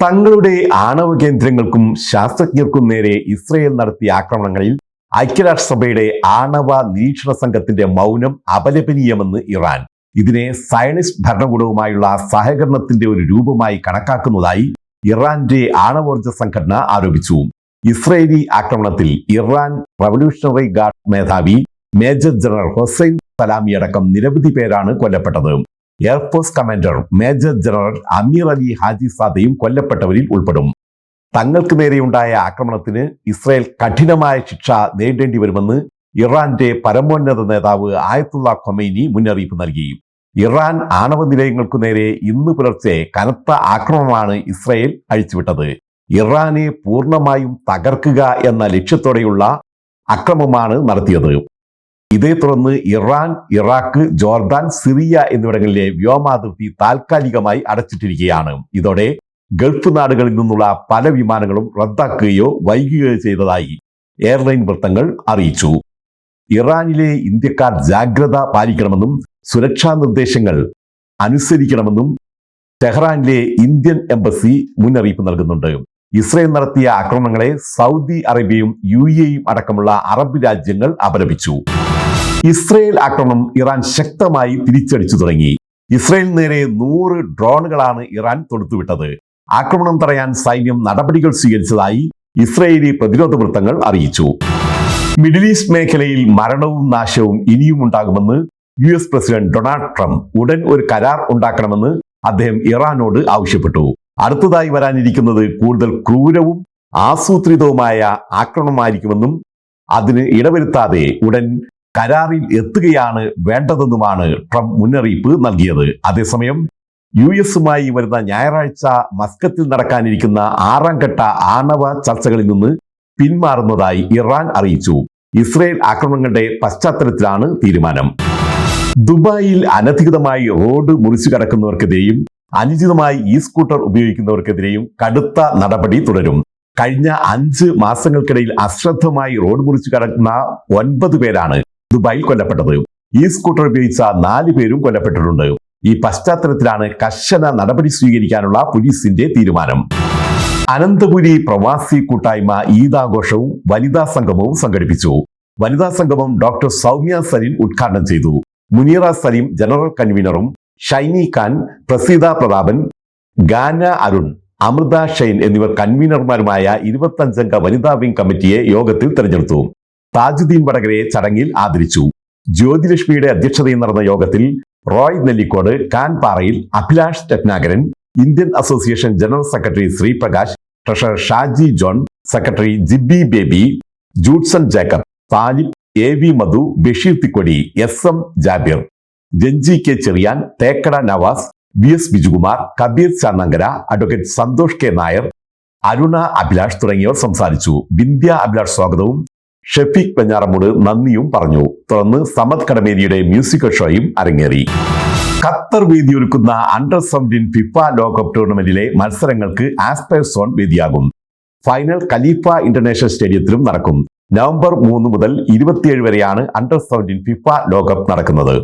തങ്ങളുടെ ആണവ കേന്ദ്രങ്ങൾക്കും ശാസ്ത്രജ്ഞർക്കും നേരെ ഇസ്രയേൽ നടത്തിയ ആക്രമണങ്ങളിൽ ഐക്യരാഷ്ട്രസഭയുടെ ആണവ നിരീക്ഷണ സംഘത്തിന്റെ മൗനം അപലപനീയമെന്ന് ഇറാൻ. ഇതിനെ സയനിസ്റ്റ് ഭരണകൂടവുമായുള്ള സഹകരണത്തിന്റെ ഒരു രൂപമായി കണക്കാക്കുന്നതായി ഇറാന്റെ ആണവോർജ സംഘടന ആരോപിച്ചു. ഇസ്രയേലി ആക്രമണത്തിൽ ഇറാൻ റവല്യൂഷണറി ഗാർഡ് മേധാവി മേജർ ജനറൽ ഹൊസൈൻ സലാമി അടക്കം നിരവധി പേരാണ് കൊല്ലപ്പെട്ടത്. എയർഫോഴ്സ് കമാൻഡർ മേജർ ജനറൽ അമീർ അലി ഹാജി സാദയും കൊല്ലപ്പെട്ടവരിൽ ഉൾപ്പെടും. തങ്ങൾക്ക് നേരെയുണ്ടായ ആക്രമണത്തിന് ഇസ്രയേൽ കഠിനമായ ശിക്ഷ നേരിടേണ്ടി വരുമെന്ന് ഇറാന്റെ പരമോന്നത നേതാവ് ആയത്തുള്ള ഖൊമൈനി മുന്നറിയിപ്പ് നൽകി. ഇറാൻ ആണവ നിലയങ്ങൾക്കു നേരെ ഇന്ന് പുലർച്ചെ കനത്ത ആക്രമണമാണ് ഇസ്രയേൽ അഴിച്ചുവിട്ടത്. ഇറാനെ പൂർണ്ണമായും തകർക്കുക എന്ന ലക്ഷ്യത്തോടെയുള്ള അക്രമമാണ് നടത്തിയത്. ഇതേ തുടർന്ന് ഇറാൻ, ഇറാഖ്, ജോർദാൻ, സിറിയ എന്നിവിടങ്ങളിലെ വ്യോമാതിർത്തി താൽക്കാലികമായി അടച്ചിട്ടിരിക്കുകയാണ്. ഇതോടെ ഗൾഫ് നാടുകളിൽ നിന്നുള്ള പല വിമാനങ്ങളും റദ്ദാക്കുകയോ വൈകുകയോ ചെയ്തതായി എയർലൈൻ വൃത്തങ്ങൾ അറിയിച്ചു. ഇറാനിലെ ഇന്ത്യക്കാർ ജാഗ്രത പാലിക്കണമെന്നും സുരക്ഷാ നിർദ്ദേശങ്ങൾ അനുസരിക്കണമെന്നും ടെഹ്റാനിലെ ഇന്ത്യൻ എംബസി മുന്നറിയിപ്പ് നൽകുന്നുണ്ട്. ഇസ്രയേൽ നടത്തിയ ആക്രമണങ്ങളെ സൗദി അറേബ്യയും UAEയും അടക്കമുള്ള അറബ് രാജ്യങ്ങൾ അപലപിച്ചു. ഇസ്രയേൽ ആക്രമണം ഇറാൻ ശക്തമായി തിരിച്ചടിച്ചു തുടങ്ങി. ഇസ്രയേലിന് നേരെ 100 ഡ്രോണുകളാണ് ഇറാൻ തൊടുത്തുവിട്ടത്. ആക്രമണം തടയാൻ സൈന്യം നടപടികൾ സ്വീകരിച്ചതായി ഇസ്രയേലി പ്രതിരോധ വൃത്തങ്ങൾ അറിയിച്ചു. മിഡിൽ ഈസ്റ്റ് മേഖലയിൽ മരണവും നാശവും ഇനിയും ഉണ്ടാകുമെന്ന് US പ്രസിഡന്റ് ഡൊണാൾഡ് ട്രംപ്. ഉടൻ ഒരു കരാർ ഉണ്ടാക്കണമെന്ന് അദ്ദേഹം ഇറാനോട് ആവശ്യപ്പെട്ടു. അടുത്തതായി വരാനിരിക്കുന്നത് കൂടുതൽ ക്രൂരവും ആസൂത്രിതവുമായ ആക്രമണമായിരിക്കുമെന്നും അതിന് ഇടവരുത്താതെ ഉടൻ കരാറിൽ എത്തുകയാണ് വേണ്ടതെന്നുമാണ് ട്രംപ് മുന്നറിയിപ്പ് നൽകിയത്. അതേസമയം US-മായി വരുന്ന ഞായറാഴ്ച മസ്കത്തിൽ നടക്കാനിരിക്കുന്ന 6ാം ഘട്ട ആണവ ചർച്ചകളിൽ നിന്ന് പിന്മാറുന്നതായി ഇറാൻ അറിയിച്ചു. ഇസ്രയേൽ ആക്രമണങ്ങളുടെ പശ്ചാത്തലത്തിലാണ് തീരുമാനം. ദുബായിൽ അനധികൃതമായി റോഡ് മുറിച്ചു കടക്കുന്നവർക്കെതിരെയും അനുചിതമായി സ്കൂട്ടർ ഉപയോഗിക്കുന്നവർക്കെതിരെയും കടുത്ത നടപടി തുടരും. കഴിഞ്ഞ 5 മാസങ്ങൾക്കിടയിൽ അശ്രദ്ധമായി റോഡ് മുറിച്ചു കടക്കുന്ന 9 പേരാണ് ദുബായിൽ കൊല്ലപ്പെട്ടത്. സ്കൂട്ടർ ഉപയോഗിച്ച 4 പേരും കൊല്ലപ്പെട്ടിട്ടുണ്ട്. ഈ പശ്ചാത്തലത്തിലാണ് കർശന നടപടി സ്വീകരിക്കാനുള്ള പോലീസിന്റെ തീരുമാനം. അനന്തപുരി പ്രവാസി കൂട്ടായ്മ ഈദാഘോഷവും വനിതാ സംഗമവും സംഘടിപ്പിച്ചു. വനിതാ സംഗമം ഡോക്ടർ സൗമ്യ സലീം ഉദ്ഘാടനം ചെയ്തു. മുനീറ സലീം ജനറൽ കൺവീനറും ഷൈനി ഖാൻ, പ്രസീത പ്രതാപൻ, ഗാന അരുൺ, അമൃത ഷൈൻ എന്നിവർ കൺവീനർമാരുമായ 25-അംഗ വനിതാ വിംഗ് കമ്മിറ്റിയെ യോഗത്തിൽ തെരഞ്ഞെടുത്തു. താജുദ്ദീൻ വടകരയെ ചടങ്ങിൽ ആദരിച്ചു. ജ്യോതിലക്ഷ്മിയുടെ അധ്യക്ഷതയിൽ നടന്ന യോഗത്തിൽ Roy Nellikode, Khan Parayil, Abhilash Ratnakaran, Indian association general secretary Sreeprakash, treasurer Shaji John, secretary Jibi Baby, Judson Jacob, Thalib, AV Madhu, Basheer Thikkodi, SM Jabir, Ranji K Cherian, Thekkada Navas, VS Bijukumar, Kabeer Channankara, advocate Santhosh K Nair, Aruna Abhilash തുടങ്ങിയവർ സംസാരിച്ചു. ബിന്ധ്യ അഭിലാഷ് സ്വാഗതവും ഷെഫീഖ് വെഞ്ഞാറമൂട് നന്ദിയും പറഞ്ഞു. തുടർന്ന് സമദ് കടമേരിയുടെ മ്യൂസിക്കൽ ഷോയും അരങ്ങേറി. ഖത്തർ വേദിയൊരുക്കുന്ന അണ്ടർ-17 ഫിഫ ലോകകപ്പ് ടൂർണമെന്റിലെ മത്സരങ്ങൾക്ക് ആസ്പയർ സോൺ വേദിയാകും. ഫൈനൽ ഖലീഫ ഇന്റർനാഷണൽ സ്റ്റേഡിയത്തിലും നടക്കും. നവംബർ 3 മുതൽ 27 വരെയാണ് അണ്ടർ-17 ഫിഫ ലോകകപ്പ് നടക്കുന്നത്.